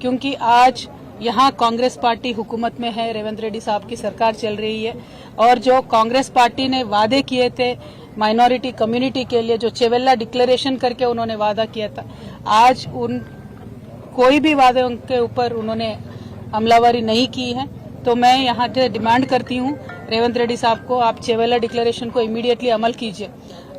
क्योंकि आज यहाँ कांग्रेस पार्टी हुकूमत में है, रेवंत रेड्डी साहब की सरकार चल रही है और जो कांग्रेस पार्टी ने वादे किए थे माइनॉरिटी कम्युनिटी के लिए, जो चेवेल्ला डिक्लेरेशन करके उन्होंने वादा किया था, आज उन कोई भी वादे के ऊपर उन्होंने अमलावरी नहीं की है। तो मैं यहाँ से डिमांड करती हूँ रेवंत रेड्डी साहब को, आप चेवेल्ला डिक्लेरेशन को इमीडिएटली अमल कीजिए।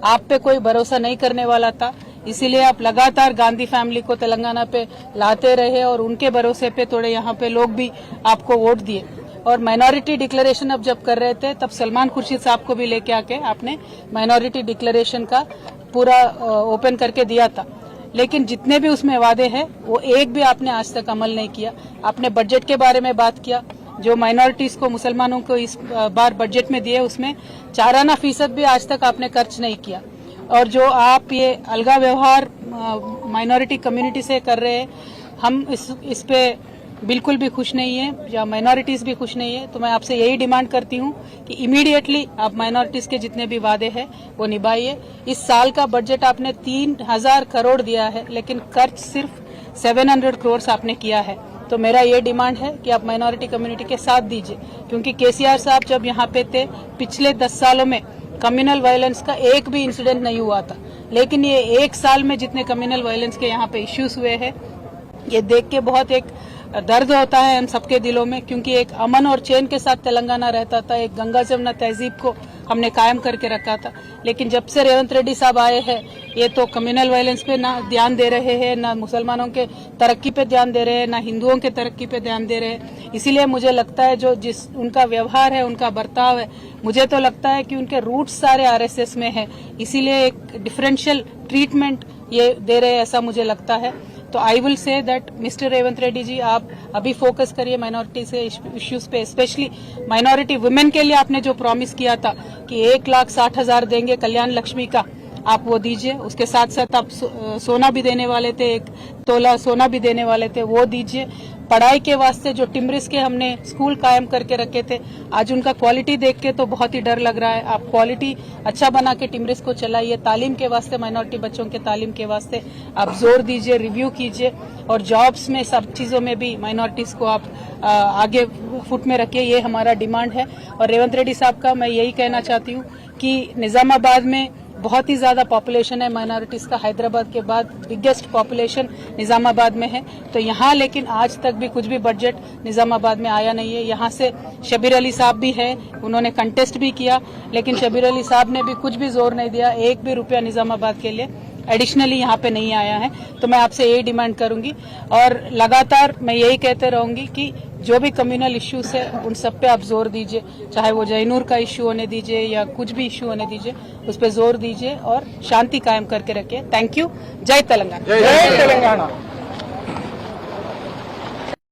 आप पे कोई भरोसा नहीं करने वाला था, इसीलिए आप लगातार गांधी फैमिली को तेलंगाना पे लाते रहे और उनके भरोसे पे थोड़े यहाँ पे लोग भी आपको वोट दिए। और माइनॉरिटी डिक्लेरेशन अब जब कर रहे थे तब सलमान खुर्शीद साहब को भी लेके आके आपने माइनॉरिटी डिक्लेरेशन का पूरा ओपन करके दिया था, लेकिन जितने भी उसमें वादे हैं वो एक भी आपने आज तक अमल नहीं किया। आपने बजट के बारे में बात किया, जो माइनॉरिटीज को, मुसलमानों को इस बार बजट में दिए उसमें 4% भी आज तक आपने खर्च नहीं किया। और जो आप ये अलगा व्यवहार माइनॉरिटी कम्युनिटी से कर रहे हैं, हम इस पे बिल्कुल भी खुश नहीं है, या माइनॉरिटीज भी खुश नहीं है। तो मैं आपसे यही डिमांड करती हूँ कि इमीडिएटली आप माइनॉरिटीज के जितने भी वादे हैं वो निभाइए। इस साल का बजट आपने 3000 करोड़ दिया है, लेकिन खर्च सिर्फ 700 करोड़ आपने किया है। तो मेरा ये डिमांड है कि आप माइनॉरिटी कम्युनिटी के साथ दीजिए, क्योंकि केसीआर साहब जब यहाँ पे थे पिछले 10 सालों में कम्युनल वायलेंस का एक भी इंसिडेंट नहीं हुआ था, लेकिन ये एक साल में जितने कम्युनल वायलेंस के यहाँ पे इश्यूज हुए हैं, ये देख के बहुत एक दर्द होता है हम सबके दिलों में, क्योंकि एक अमन और चैन के साथ तेलंगाना रहता था, एक गंगा जमुना तहजीब को हमने कायम करके रखा था। लेकिन जब से रेवंत रेड्डी साहब आए हैं, ये तो कम्युनल वायलेंस पे ना ध्यान दे रहे हैं, ना मुसलमानों के तरक्की पे ध्यान दे रहे हैं, ना हिंदुओं के तरक्की पे ध्यान दे रहे हैं। इसीलिए मुझे लगता है जो जिस उनका व्यवहार है, उनका बर्ताव है, मुझे तो लगता है कि उनके रूट्स सारे आरएसएस में है, इसीलिए एक डिफरेंशियल ट्रीटमेंट ये दे रहे हैं, ऐसा मुझे लगता है। तो I will say that mister Revanth Reddy ji, आप अभी फोकस करिए माइनॉरिटी से इश्यूज पे, स्पेशली माइनॉरिटी वुमेन के लिए आपने जो प्रॉमिस किया था कि 1,60,000 देंगे कल्याण लक्ष्मी का, आप वो दीजिए। उसके साथ साथ आप सोना भी देने वाले थे, 1 तोला सोना भी देने वाले थे, वो दीजिए। पढ़ाई के वास्ते जो टिम्रिस के हमने स्कूल कायम करके रखे थे, आज उनका क्वालिटी देख के तो बहुत ही डर लग रहा है। आप क्वालिटी अच्छा बना के टिम्रिस को चलाइए। तालीम के वास्ते, माइनॉरिटी बच्चों के तालीम के वास्ते आप जोर दीजिए, रिव्यू कीजिए, और जॉब्स में सब चीजों में भी माइनॉरिटीज को आप आगे फुट में रखिए। ये हमारा डिमांड है। और रेवंत रेड्डी साहब का मैं यही कहना चाहती हूँ कि निजामाबाद में बहुत ही ज्यादा पॉपुलेशन है माइनॉरिटीज का, हैदराबाद के बाद बिगेस्ट पॉपुलेशन निजामाबाद में है। तो यहाँ लेकिन आज तक भी कुछ भी बजट निजामाबाद में आया नहीं है। यहाँ से शबीर अली साहब भी है, उन्होंने कंटेस्ट भी किया, लेकिन शबीर अली साहब ने भी कुछ भी जोर नहीं दिया, 1 भी रुपया निजामाबाद के लिए एडिशनली यहाँ पे नहीं आया है। तो मैं आपसे यही डिमांड करूंगी और लगातार मैं यही कहते रहूंगी कि जो भी कम्युनल इश्यूज है उन सब पे आप जोर दीजिए, चाहे वो जयनूर का इश्यू होने दीजिए या कुछ भी इश्यू होने दीजिए, उस पर जोर दीजिए और शांति कायम करके रखिए। Thank you. जय तेलंगाना। जय तेलंगाना।